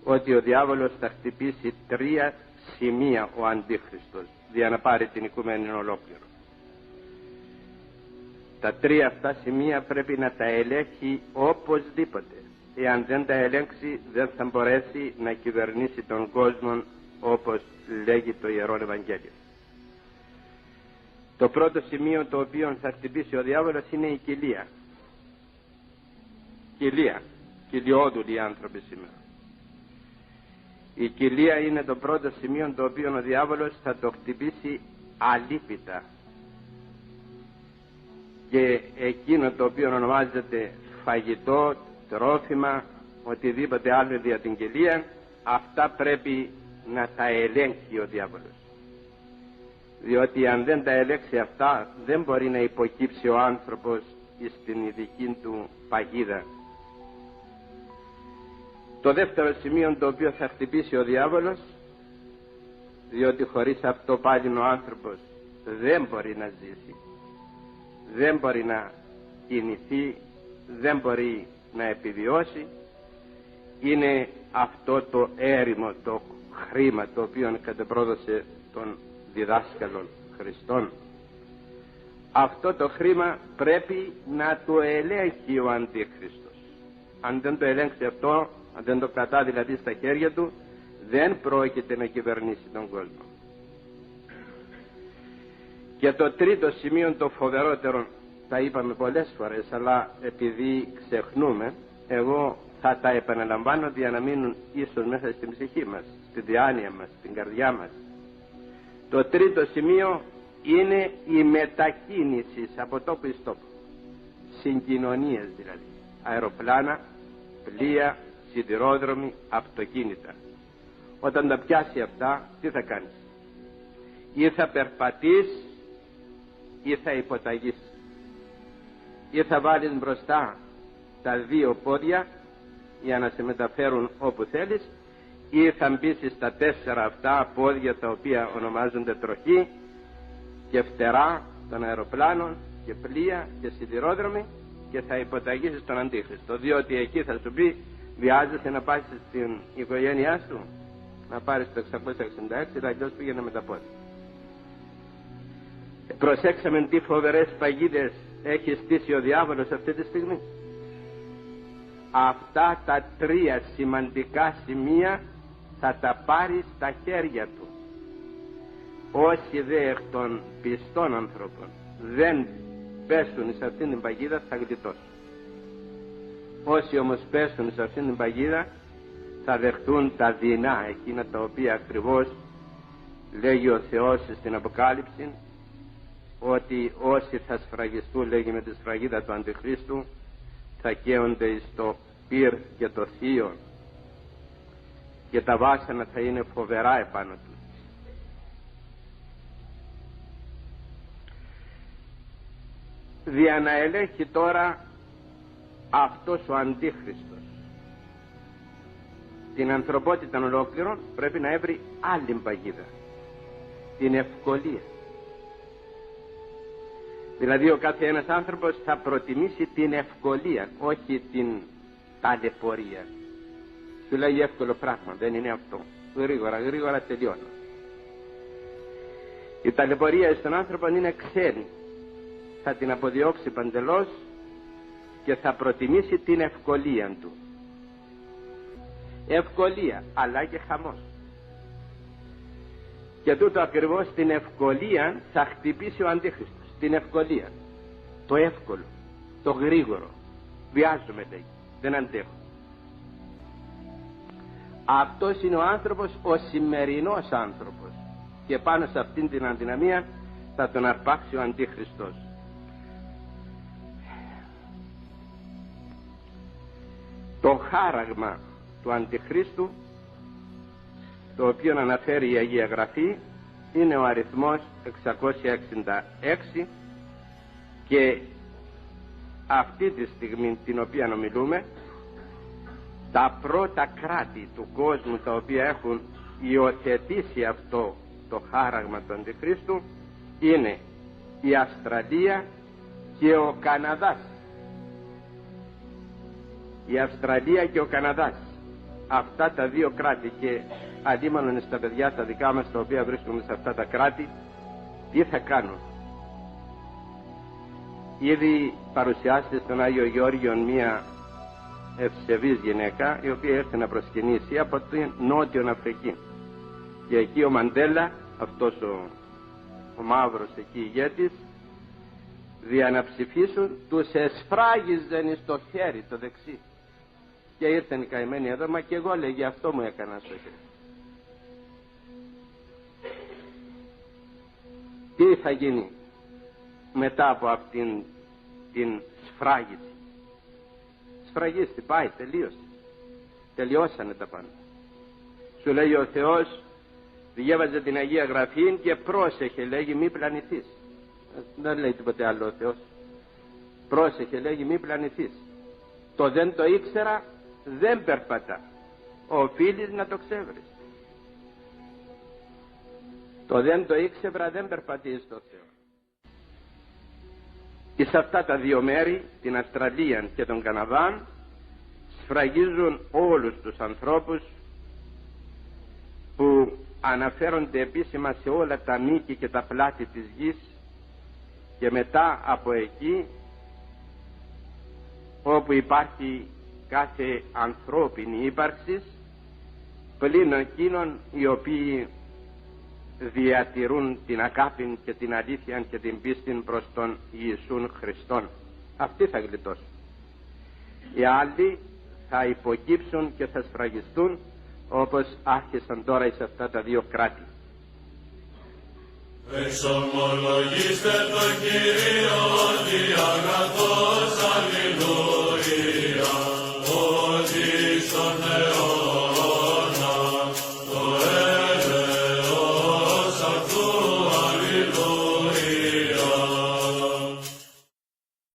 ότι ο διάβολος θα χτυπήσει 3 σημεία ο Αντίχριστος για να πάρει την οικουμένη ολόκληρο. Τα 3 αυτά σημεία πρέπει να τα ελέγχει οπωσδήποτε. Εάν δεν τα ελέγξει δεν θα μπορέσει να κυβερνήσει τον κόσμο όπως λέγει το Ιερό Ευαγγέλιο. Το πρώτο σημείο το οποίο θα χτυπήσει ο διάβολος είναι η κοιλία. Κοιλιόδουλοι άνθρωποι σήμερα. Η κοιλία είναι το πρώτο σημείο το οποίο ο διάβολος θα το χτυπήσει αλίπητα. Και εκείνο το οποίο ονομάζεται φαγητό, τρόφιμα, οτιδήποτε άλλο για την κοιλία, αυτά πρέπει να τα ελέγχει ο διάβολος. Διότι αν δεν τα ελέγξει αυτά δεν μπορεί να υποκύψει ο άνθρωπος στην ειδική του παγίδα. Το δεύτερο σημείο το οποίο θα χτυπήσει ο διάβολος, διότι χωρίς αυτό πάλι ο άνθρωπος δεν μπορεί να ζήσει, δεν μπορεί να κινηθεί, δεν μπορεί να επιβιώσει, είναι αυτό το έρημο, το χρήμα το οποίο κατεπρόδωσε των διδάσκαλων Χριστών. Αυτό το χρήμα πρέπει να το ελέγχει ο Αντίχριστος. Αν δεν το ελέγξει αυτό, αν δεν το κρατά δηλαδή στα χέρια του, δεν πρόκειται να κυβερνήσει τον κόσμο. Και το τρίτο σημείο, το φοβερότερο, τα είπαμε πολλές φορές, αλλά επειδή ξεχνούμε, εγώ θα τα επαναλαμβάνω για να μείνουν ίσως μέσα στην ψυχή μας, στη διάνοια μας, στην καρδιά μας. Το τρίτο σημείο είναι η μετακίνηση από τόπο εις τόπο. Συγκοινωνίες δηλαδή. Αεροπλάνα, πλοία, σιδηρόδρομοι, αυτοκίνητα. Όταν τα πιάσει αυτά, τι θα κάνεις? Ή θα περπατείς ή θα υποταγείς. Ή θα βάλεις μπροστά τα 2 πόδια για να σε μεταφέρουν όπου θέλεις, ή θα μπήσεις στα 4 αυτά πόδια τα οποία ονομάζονται τροχή και φτερά των αεροπλάνων και πλοία και σιδηρόδρομοι και θα υποταγήσεις τον Αντίχριστο, διότι εκεί θα σου πει βιάζεσαι να πάσεις στην οικογένειά σου, να πάρεις το 666, αλλιώς πήγαινε με τα πόδια. Προσέξαμε τι φοβερές παγίδες έχει στήσει ο διάβολος αυτή τη στιγμή. Αυτά τα 3 σημαντικά σημεία θα τα πάρει στα χέρια του. Όσοι δε εκ των πιστών ανθρώπων δεν πέσουν σε αυτήν την παγίδα θα γλιτώσουν. Όσοι όμως πέσουν σε αυτήν την παγίδα θα δεχτούν τα δεινά, εκείνα τα οποία ακριβώς λέγει ο Θεός στην Αποκάλυψη, ότι όσοι θα σφραγιστούν, λέγει, με τη σφραγίδα του Αντιχρίστου, θα καίονται στο πυρ και το θείο και τα βάσανα θα είναι φοβερά επάνω του. Δια να ελέγχει τώρα αυτός ο Αντίχριστος την ανθρωπότητα ολόκληρον, πρέπει να έβρει άλλη παγίδα, την ευκολία. Δηλαδή ο κάθε ένας άνθρωπος θα προτιμήσει την ευκολία, όχι την ταλαιπωρία. Σου λέει εύκολο πράγμα, δεν είναι αυτό. Γρήγορα τελειώνω. Η ταλαιπωρία στον άνθρωπο είναι ξένη. Θα την αποδιώξει παντελώς και θα προτιμήσει την ευκολία του. Ευκολία, αλλά και χαμός. Και τούτο ακριβώς την ευκολία θα χτυπήσει ο Αντίχριστος. Την ευκολία, το εύκολο, το γρήγορο. Βιάζομαι, λέει, δεν αντέχω. Αυτός είναι ο άνθρωπος, ο σημερινός άνθρωπος, και πάνω σε αυτήν την αδυναμία θα τον αρπάξει ο Αντίχριστος. Το χάραγμα του Αντιχρίστου, το οποίο αναφέρει η Αγία Γραφή, είναι ο αριθμός 666 και αυτή τη στιγμή την οποία ομιλούμε, τα πρώτα κράτη του κόσμου τα οποία έχουν υιοθετήσει αυτό το χάραγμα του Αντιχρίστου είναι η Αυστραλία και ο Καναδάς. Η Αυστραλία και ο Καναδάς. αυτά τα δύο κράτη και αντίμονον στα παιδιά τα δικά μας τα οποία βρίσκονται σε αυτά τα κράτη, τι θα κάνουν? Ήδη παρουσιάστηκε στον Άγιο Γεώργιο μία ευσεβής γυναίκα η οποία έρθει να προσκυνήσει από την Νότιο Αφρική, και εκεί ο Μαντέλα, αυτός ο μαύρος εκεί ηγέτης, δια να ψηφίσουν τους εσφράγιζαν στο χέρι το δεξί, και ήρθαν οι καημένοι εδώ, μα και εγώ λέγει αυτό μου έκανα στο χέρι. Τι θα γίνει μετά από αυτήν την σφράγιση? Σφραγίστη, πάει, τελείωσε, τελειώσανε τα πάντα. Σου λέει ο Θεός, διέβαζε την Αγία Γραφή και πρόσεχε, λέγει, μη πλανηθείς. Δεν λέει τίποτε άλλο ο Θεός. Πρόσεχε, λέγει, μη πλανηθείς. Το δεν το ήξερα δεν περπατά, οφείλεις να το ξέβρεις. Το δεν το ήξερα δεν περπατείς στο Θεό. Και σε αυτά τα δύο μέρη, την Αυστραλία και τον Καναδά, σφραγίζουν όλους τους ανθρώπους που αναφέρονται επίσημα σε όλα τα μήκη και τα πλάτη της γης, και μετά από εκεί όπου υπάρχει κάθε ανθρώπινη ύπαρξη, πλην εκείνων οι οποίοι διατηρούν την αγάπη και την αλήθεια και την πίστη προς τον Ιησούν Χριστόν. Αυτοί θα γλιτώσουν. Οι άλλοι θα υποκύψουν και θα σφραγιστούν, όπως άρχισαν τώρα εις αυτά τα δύο κράτη. Εξομολογήστε τον Κύριο ότι αγαθός αλληλούια.